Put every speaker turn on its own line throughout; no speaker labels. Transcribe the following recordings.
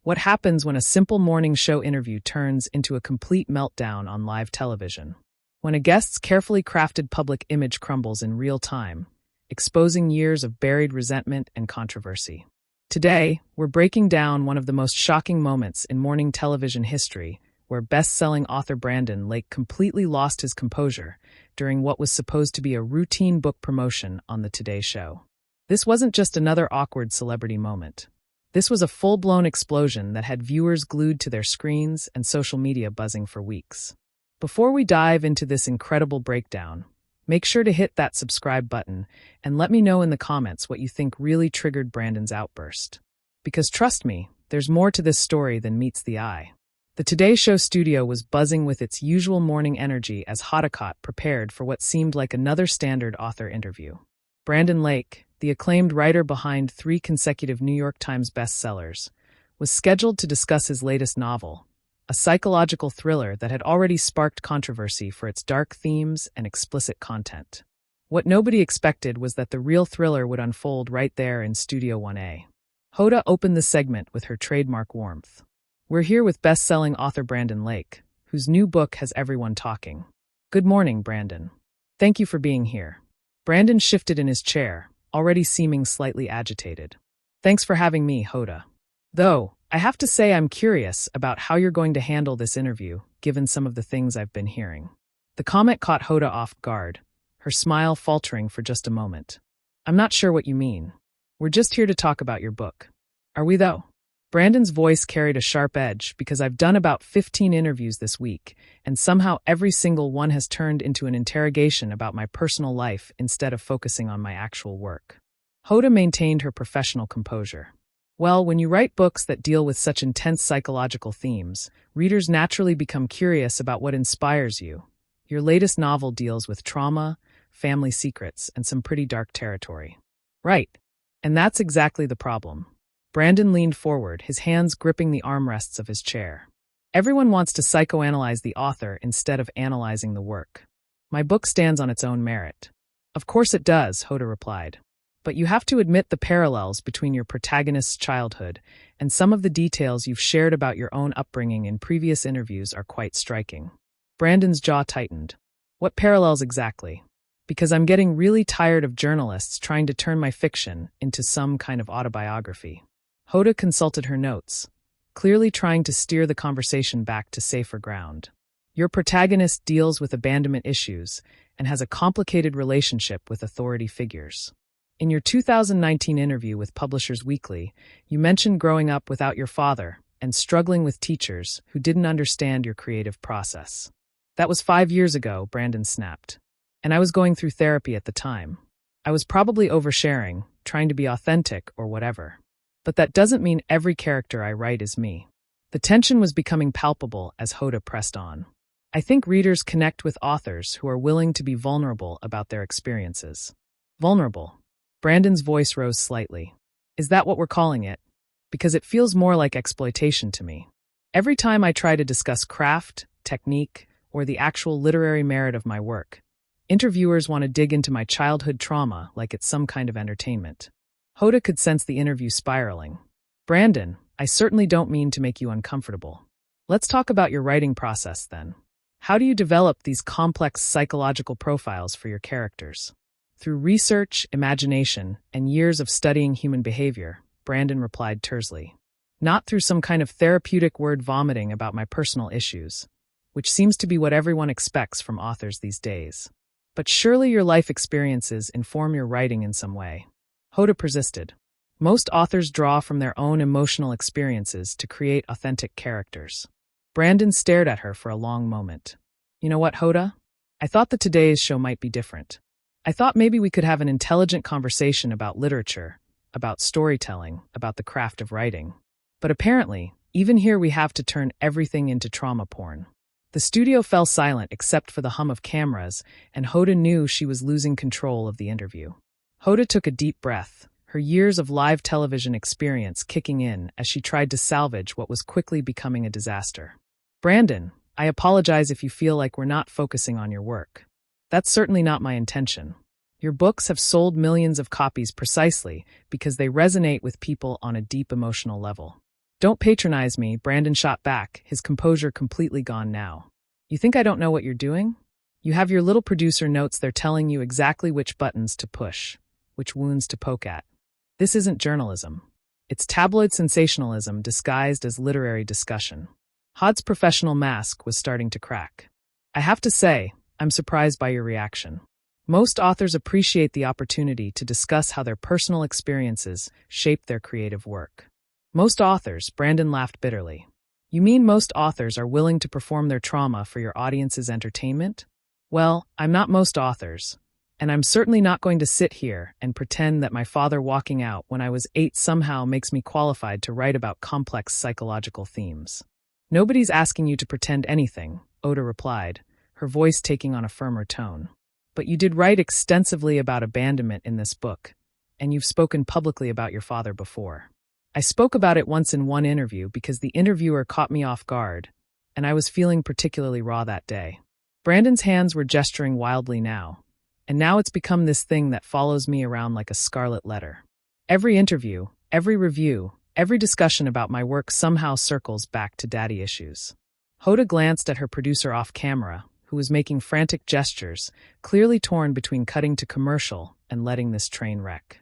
What happens when a simple morning show interview turns into a complete meltdown on live television? When a guest's carefully crafted public image crumbles in real time, exposing years of buried resentment and controversy. Today, we're breaking down one of the most shocking moments in morning television history, where best-selling author Brandon Lake completely lost his composure during what was supposed to be a routine book promotion on the Today Show. This wasn't just another awkward celebrity moment. This was a full-blown explosion that had viewers glued to their screens and social media buzzing for weeks. Before we dive into this incredible breakdown, make sure to hit that subscribe button and let me know in the comments what you think really triggered Brandon's outburst. Because trust me, there's more to this story than meets the eye. The Today Show studio was buzzing with its usual morning energy as Hoda Kotb prepared for what seemed like another standard author interview. Brandon Lake, the acclaimed writer behind 3 consecutive New York Times bestsellers, was scheduled to discuss his latest novel, a psychological thriller that had already sparked controversy for its dark themes and explicit content. What nobody expected was that the real thriller would unfold right there in Studio 1A. Hoda opened the segment with her trademark warmth. We're here with best-selling author Brandon Lake, whose new book has everyone talking. Good morning, Brandon. Thank you for being here. Brandon shifted in his chair, already seeming slightly agitated. Thanks for having me, Hoda. Though, I have to say I'm curious about how you're going to handle this interview, given some of the things I've been hearing. The comment caught Hoda off guard, her smile faltering for just a moment. I'm not sure what you mean. We're just here to talk about your book. Are we, though? Brandon's voice carried a sharp edge because I've done about 15 interviews this week, and somehow every single one has turned into an interrogation about my personal life instead of focusing on my actual work. Hoda maintained her professional composure. Well, when you write books that deal with such intense psychological themes, readers naturally become curious about what inspires you. Your latest novel deals with trauma, family secrets, and some pretty dark territory. Right. And that's exactly the problem. Brandon leaned forward, his hands gripping the armrests of his chair. Everyone wants to psychoanalyze the author instead of analyzing the work. My book stands on its own merit. Of course it does, Hoda replied. But you have to admit the parallels between your protagonist's childhood and some of the details you've shared about your own upbringing in previous interviews are quite striking. Brandon's jaw tightened. What parallels exactly? Because I'm getting really tired of journalists trying to turn my fiction into some kind of autobiography. Hoda consulted her notes, clearly trying to steer the conversation back to safer ground. Your protagonist deals with abandonment issues and has a complicated relationship with authority figures. In your 2019 interview with Publishers Weekly, you mentioned growing up without your father and struggling with teachers who didn't understand your creative process. That was 5 years ago, Brandon snapped. And I was going through therapy at the time. I was probably oversharing, trying to be authentic or whatever. But that doesn't mean every character I write is me. The tension was becoming palpable as Hoda pressed on. I think readers connect with authors who are willing to be vulnerable about their experiences. Vulnerable. Brandon's voice rose slightly. Is that what we're calling it? Because it feels more like exploitation to me. Every time I try to discuss craft, technique, or the actual literary merit of my work, interviewers want to dig into my childhood trauma like it's some kind of entertainment. Hoda could sense the interview spiraling. Brandon, I certainly don't mean to make you uncomfortable. Let's talk about your writing process then. How do you develop these complex psychological profiles for your characters? Through research, imagination, and years of studying human behavior, Brandon replied tersely. Not through some kind of therapeutic word vomiting about my personal issues, which seems to be what everyone expects from authors these days. But surely your life experiences inform your writing in some way. Hoda persisted. Most authors draw from their own emotional experiences to create authentic characters. Brandon stared at her for a long moment. You know what, Hoda? I thought the Today's Show might be different. I thought maybe we could have an intelligent conversation about literature, about storytelling, about the craft of writing. But apparently, even here we have to turn everything into trauma porn. The studio fell silent except for the hum of cameras, and Hoda knew she was losing control of the interview. Hoda took a deep breath, her years of live television experience kicking in as she tried to salvage what was quickly becoming a disaster. Brandon, I apologize if you feel like we're not focusing on your work. That's certainly not my intention. Your books have sold millions of copies precisely because they resonate with people on a deep emotional level. Don't patronize me, Brandon shot back, his composure completely gone now. You think I don't know what you're doing? You have your little producer notes there telling you exactly which buttons to push, which wounds to poke at. This isn't journalism. It's tabloid sensationalism disguised as literary discussion. Hod's professional mask was starting to crack. I have to say, I'm surprised by your reaction. Most authors appreciate the opportunity to discuss how their personal experiences shape their creative work. Most authors, Brandon laughed bitterly. You mean most authors are willing to perform their trauma for your audience's entertainment? Well, I'm not most authors, and I'm certainly not going to sit here and pretend that my father walking out when I was 8 somehow makes me qualified to write about complex psychological themes. Nobody's asking you to pretend anything, Hoda replied, her voice taking on a firmer tone. But you did write extensively about abandonment in this book, and you've spoken publicly about your father before. I spoke about it once in one interview because the interviewer caught me off guard, and I was feeling particularly raw that day. Brandon's hands were gesturing wildly now, and now it's become this thing that follows me around like a scarlet letter. Every interview, every review, every discussion about my work somehow circles back to daddy issues. Hoda glanced at her producer off camera, who was making frantic gestures, clearly torn between cutting to commercial and letting this train wreck.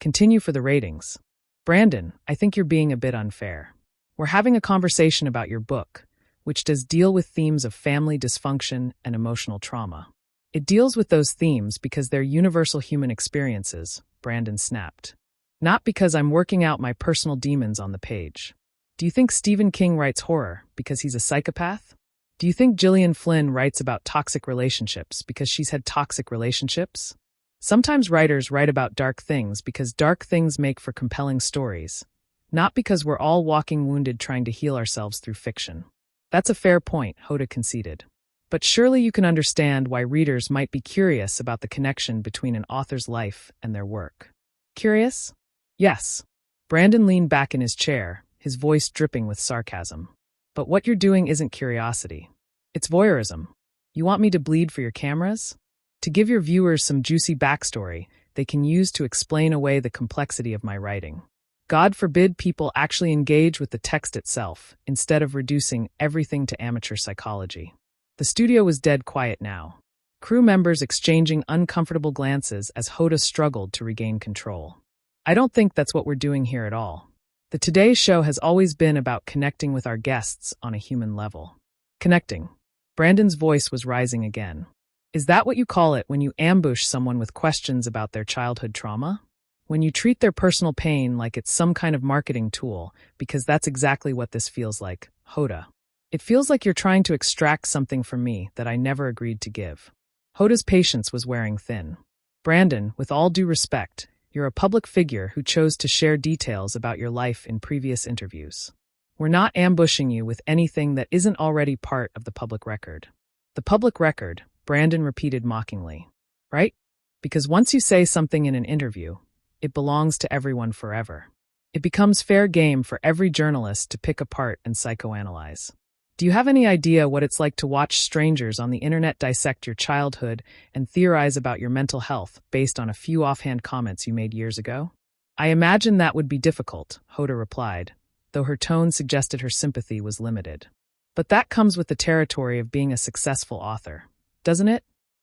Continue for the ratings. Brandon, I think you're being a bit unfair. We're having a conversation about your book, which does deal with themes of family dysfunction and emotional trauma. It deals with those themes because they're universal human experiences, Brandon snapped. Not because I'm working out my personal demons on the page. Do you think Stephen King writes horror because he's a psychopath? Do you think Gillian Flynn writes about toxic relationships because she's had toxic relationships? Sometimes writers write about dark things because dark things make for compelling stories, not because we're all walking wounded trying to heal ourselves through fiction. That's a fair point, Hoda conceded. But surely you can understand why readers might be curious about the connection between an author's life and their work. Curious? Yes. Brandon leaned back in his chair, his voice dripping with sarcasm. But what you're doing isn't curiosity. It's voyeurism. You want me to bleed for your cameras? To give your viewers some juicy backstory they can use to explain away the complexity of my writing. God forbid people actually engage with the text itself, instead of reducing everything to amateur psychology. The studio was dead quiet now. Crew members exchanging uncomfortable glances as Hoda struggled to regain control. I don't think that's what we're doing here at all. The Today Show has always been about connecting with our guests on a human level. Connecting. Brandon's voice was rising again. Is that what you call it when you ambush someone with questions about their childhood trauma? When you treat their personal pain like it's some kind of marketing tool, because that's exactly what this feels like, Hoda. It feels like you're trying to extract something from me that I never agreed to give. Hoda's patience was wearing thin. Brandon, with all due respect, you're a public figure who chose to share details about your life in previous interviews. We're not ambushing you with anything that isn't already part of the public record. The public record, Brandon repeated mockingly. Right? Because once you say something in an interview, it belongs to everyone forever. It becomes fair game for every journalist to pick apart and psychoanalyze. Do you have any idea what it's like to watch strangers on the internet dissect your childhood and theorize about your mental health based on a few offhand comments you made years ago? I imagine that would be difficult, Hoda replied, though her tone suggested her sympathy was limited. But that comes with the territory of being a successful author, doesn't it?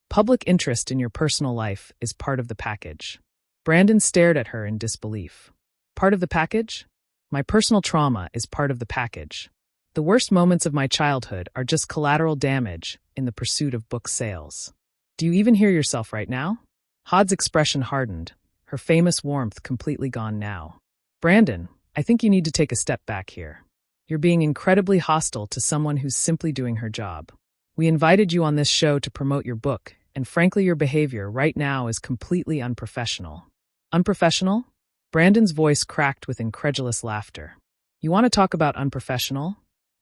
Public interest in your personal life is part of the package. Brandon stared at her in disbelief. Part of the package? My personal trauma is part of the package. The worst moments of my childhood are just collateral damage in the pursuit of book sales. Do you even hear yourself right now? Hod's expression hardened, her famous warmth completely gone now. Brandon, I think you need to take a step back here. You're being incredibly hostile to someone who's simply doing her job. We invited you on this show to promote your book, and frankly your behavior right now is completely unprofessional. Unprofessional? Brandon's voice cracked with incredulous laughter. You want to talk about unprofessional?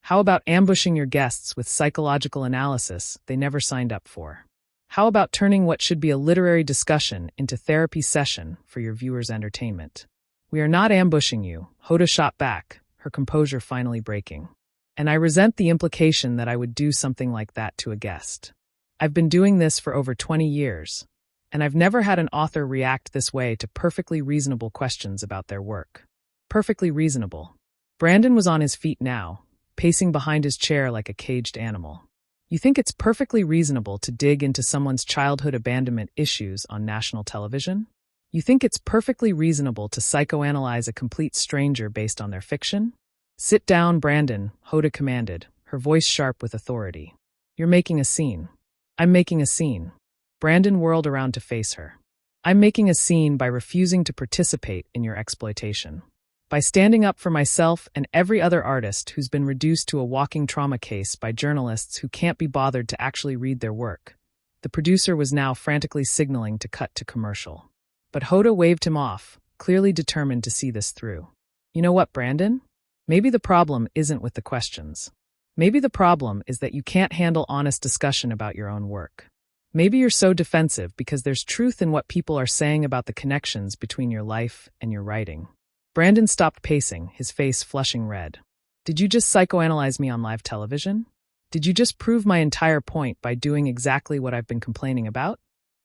How about ambushing your guests with psychological analysis they never signed up for? How about turning what should be a literary discussion into therapy session for your viewers' entertainment? We are not ambushing you, Hoda shot back, her composure finally breaking. And I resent the implication that I would do something like that to a guest. I've been doing this for over 20 years, and I've never had an author react this way to perfectly reasonable questions about their work. Perfectly reasonable. Brandon was on his feet now, pacing behind his chair like a caged animal. You think it's perfectly reasonable to dig into someone's childhood abandonment issues on national television? You think it's perfectly reasonable to psychoanalyze a complete stranger based on their fiction? Sit down, Brandon, Hoda commanded, her voice sharp with authority. You're making a scene. I'm making a scene. Brandon whirled around to face her. I'm making a scene by refusing to participate in your exploitation. By standing up for myself and every other artist who's been reduced to a walking trauma case by journalists who can't be bothered to actually read their work. The producer was now frantically signaling to cut to commercial. But Hoda waved him off, clearly determined to see this through. You know what, Brandon? Maybe the problem isn't with the questions. Maybe the problem is that you can't handle honest discussion about your own work. Maybe you're so defensive because there's truth in what people are saying about the connections between your life and your writing. Brandon stopped pacing, his face flushing red. Did you just psychoanalyze me on live television? Did you just prove my entire point by doing exactly what I've been complaining about?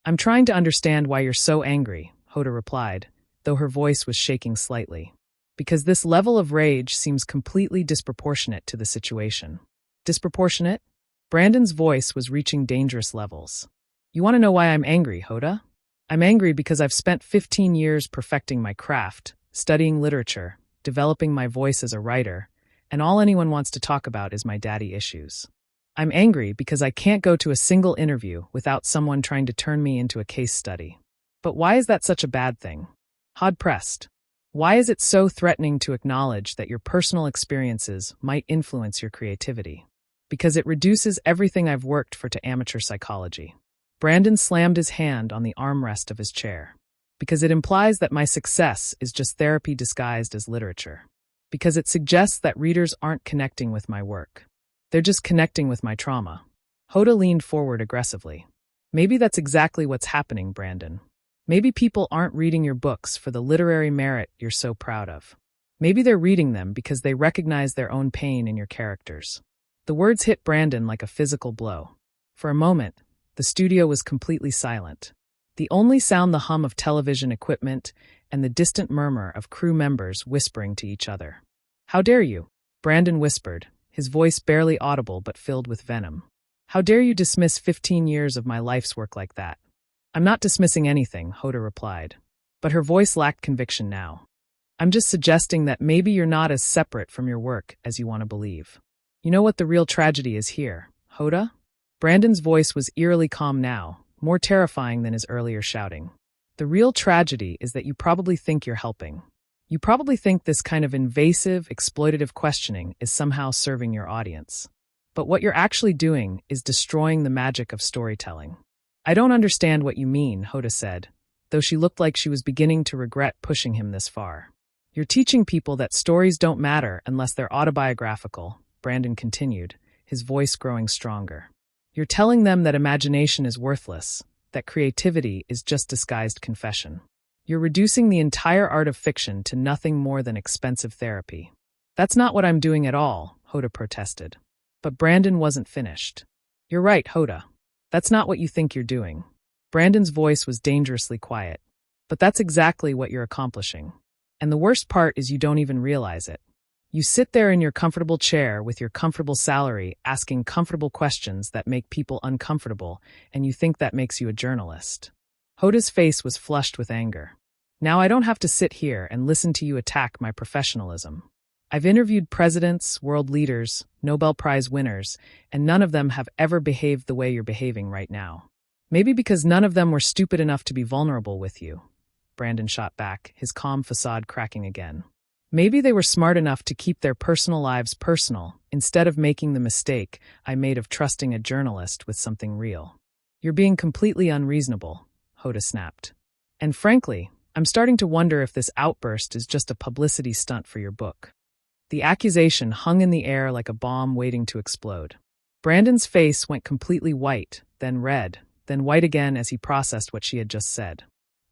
I'm trying to understand why you're so angry, Hoda replied, though her voice was shaking slightly. Because this level of rage seems completely disproportionate to the situation. Disproportionate? Brandon's voice was reaching dangerous levels. You want to know why I'm angry, Hoda? I'm angry because I've spent 15 years perfecting my craft, studying literature, developing my voice as a writer, and all anyone wants to talk about is my daddy issues. I'm angry because I can't go to a single interview without someone trying to turn me into a case study. But why is that such a bad thing? Hod pressed. Why is it so threatening to acknowledge that your personal experiences might influence your creativity? Because it reduces everything I've worked for to amateur psychology. Brandon slammed his hand on the armrest of his chair. Because it implies that my success is just therapy disguised as literature. Because it suggests that readers aren't connecting with my work. They're just connecting with my trauma. Hoda leaned forward aggressively. Maybe that's exactly what's happening, Brandon. Maybe people aren't reading your books for the literary merit you're so proud of. Maybe they're reading them because they recognize their own pain in your characters. The words hit Brandon like a physical blow. For a moment, the studio was completely silent. The only sound the hum of television equipment and the distant murmur of crew members whispering to each other. How dare you? Brandon whispered, his voice barely audible but filled with venom. How dare you dismiss 15 years of my life's work like that? I'm not dismissing anything, Hoda replied. But her voice lacked conviction now. I'm just suggesting that maybe you're not as separate from your work as you want to believe. You know what the real tragedy is here, Hoda? Brandon's voice was eerily calm now, more terrifying than his earlier shouting. The real tragedy is that you probably think you're helping. You probably think this kind of invasive, exploitative questioning is somehow serving your audience. But what you're actually doing is destroying the magic of storytelling. I don't understand what you mean, Hoda said, though she looked like she was beginning to regret pushing him this far. You're teaching people that stories don't matter unless they're autobiographical, Brandon continued, his voice growing stronger. You're telling them that imagination is worthless, that creativity is just disguised confession. You're reducing the entire art of fiction to nothing more than expensive therapy. That's not what I'm doing at all, Hoda protested. But Brandon wasn't finished. You're right, Hoda. That's not what you think you're doing. Brandon's voice was dangerously quiet. But that's exactly what you're accomplishing. And the worst part is you don't even realize it. You sit there in your comfortable chair with your comfortable salary asking comfortable questions that make people uncomfortable, and you think that makes you a journalist. Hoda's face was flushed with anger. Now I don't have to sit here and listen to you attack my professionalism. I've interviewed presidents, world leaders, Nobel Prize winners, and none of them have ever behaved the way you're behaving right now. Maybe because none of them were stupid enough to be vulnerable with you. Brandon shot back, his calm facade cracking again. Maybe they were smart enough to keep their personal lives personal, instead of making the mistake I made of trusting a journalist with something real. You're being completely unreasonable, Hoda snapped. And frankly, I'm starting to wonder if this outburst is just a publicity stunt for your book. The accusation hung in the air like a bomb waiting to explode. Brandon's face went completely white, then red, then white again as he processed what she had just said.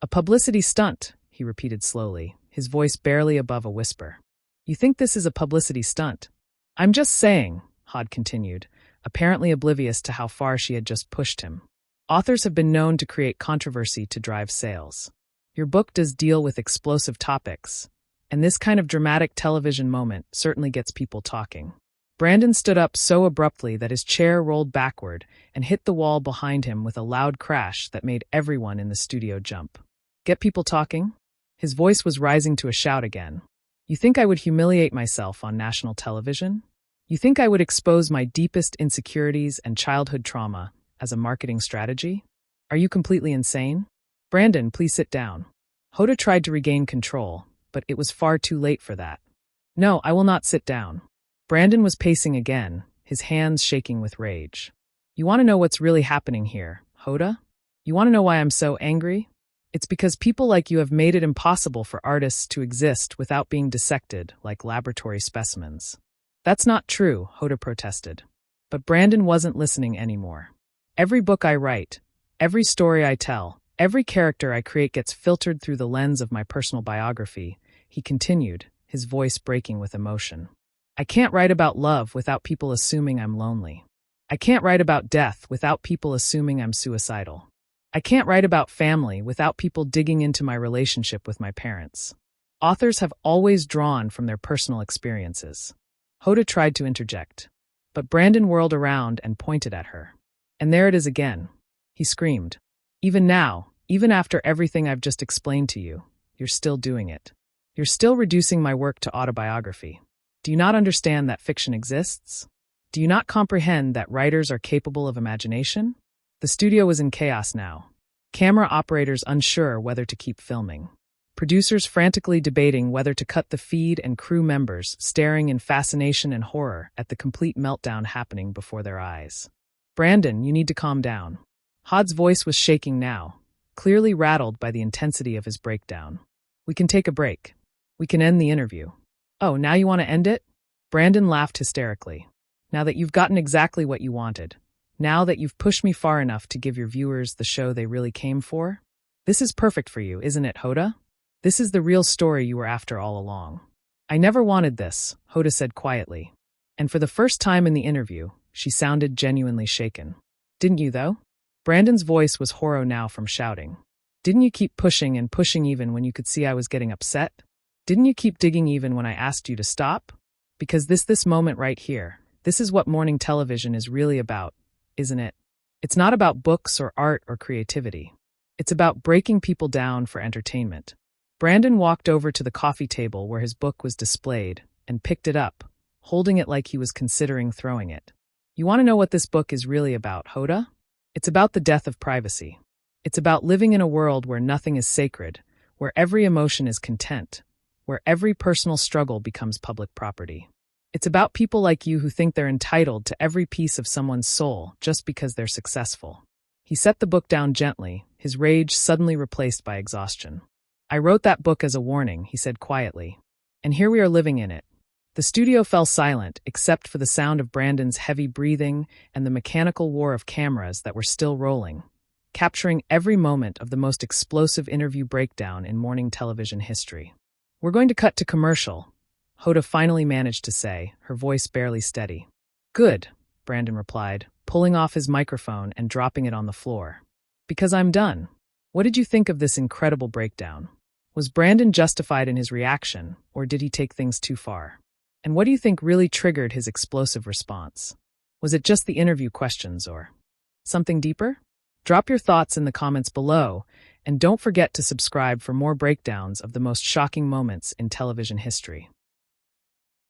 A publicity stunt, he repeated slowly, his voice barely above a whisper. You think this is a publicity stunt? I'm just saying, Hod continued, apparently oblivious to how far she had just pushed him. Authors have been known to create controversy to drive sales. Your book does deal with explosive topics, And this kind of dramatic television moment certainly gets people talking. Brandon stood up so abruptly that his chair rolled backward and hit the wall behind him with a loud crash that made everyone in the studio jump. Get people talking? His voice was rising to a shout again. You think I would humiliate myself on national television? You think I would expose my deepest insecurities and childhood trauma as a marketing strategy? Are you completely insane? Brandon, please sit down. Hoda tried to regain control, but it was far too late for that. No, I will not sit down. Brandon was pacing again, his hands shaking with rage. You want to know what's really happening here, Hoda? You want to know why I'm so angry? It's because people like you have made it impossible for artists to exist without being dissected like laboratory specimens. That's not true, Hoda protested. But Brandon wasn't listening anymore. Every book I write, every story I tell, every character I create gets filtered through the lens of my personal biography, he continued, his voice breaking with emotion. I can't write about love without people assuming I'm lonely. I can't write about death without people assuming I'm suicidal. I can't write about family without people digging into my relationship with my parents. Authors have always drawn from their personal experiences. Hoda tried to interject, but Brandon whirled around and pointed at her. And there it is again. He screamed. Even now, even after everything I've just explained to you, you're still doing it. You're still reducing my work to autobiography. Do you not understand that fiction exists? Do you not comprehend that writers are capable of imagination? The studio was in chaos now. Camera operators unsure whether to keep filming. Producers frantically debating whether to cut the feed, and crew members staring in fascination and horror at the complete meltdown happening before their eyes. Brandon, you need to calm down. Hod's voice was shaking now, clearly rattled by the intensity of his breakdown. We can take a break. We can end the interview. Oh, now you want to end it? Brandon laughed hysterically. Now that you've gotten exactly what you wanted, now that you've pushed me far enough to give your viewers the show they really came for, this is perfect for you, isn't it, Hoda? This is the real story you were after all along. I never wanted this, Hoda said quietly. And for the first time in the interview, she sounded genuinely shaken. Didn't you, though? Brandon's voice was horror now from shouting. Didn't you keep pushing and pushing even when you could see I was getting upset? Didn't you keep digging even when I asked you to stop? Because this moment right here, this is what morning television is really about, isn't it? It's not about books or art or creativity. It's about breaking people down for entertainment. Brandon walked over to the coffee table where his book was displayed and picked it up, holding it like he was considering throwing it. You want to know what this book is really about, Hoda? It's about the death of privacy. It's about living in a world where nothing is sacred, where every emotion is content, where every personal struggle becomes public property. It's about people like you who think they're entitled to every piece of someone's soul just because they're successful. He set the book down gently, his rage suddenly replaced by exhaustion. I wrote that book as a warning, he said quietly. And here we are living in it. The studio fell silent, except for the sound of Brandon's heavy breathing and the mechanical war of cameras that were still rolling, capturing every moment of the most explosive interview breakdown in morning television history. We're going to cut to commercial, Hoda finally managed to say, her voice barely steady. Good, Brandon replied, pulling off his microphone and dropping it on the floor. Because I'm done. What did you think of this incredible breakdown? Was Brandon justified in his reaction, or did he take things too far? And what do you think really triggered his explosive response? Was it just the interview questions or something deeper? Drop your thoughts in the comments below, and don't forget to subscribe for more breakdowns of the most shocking moments in television history.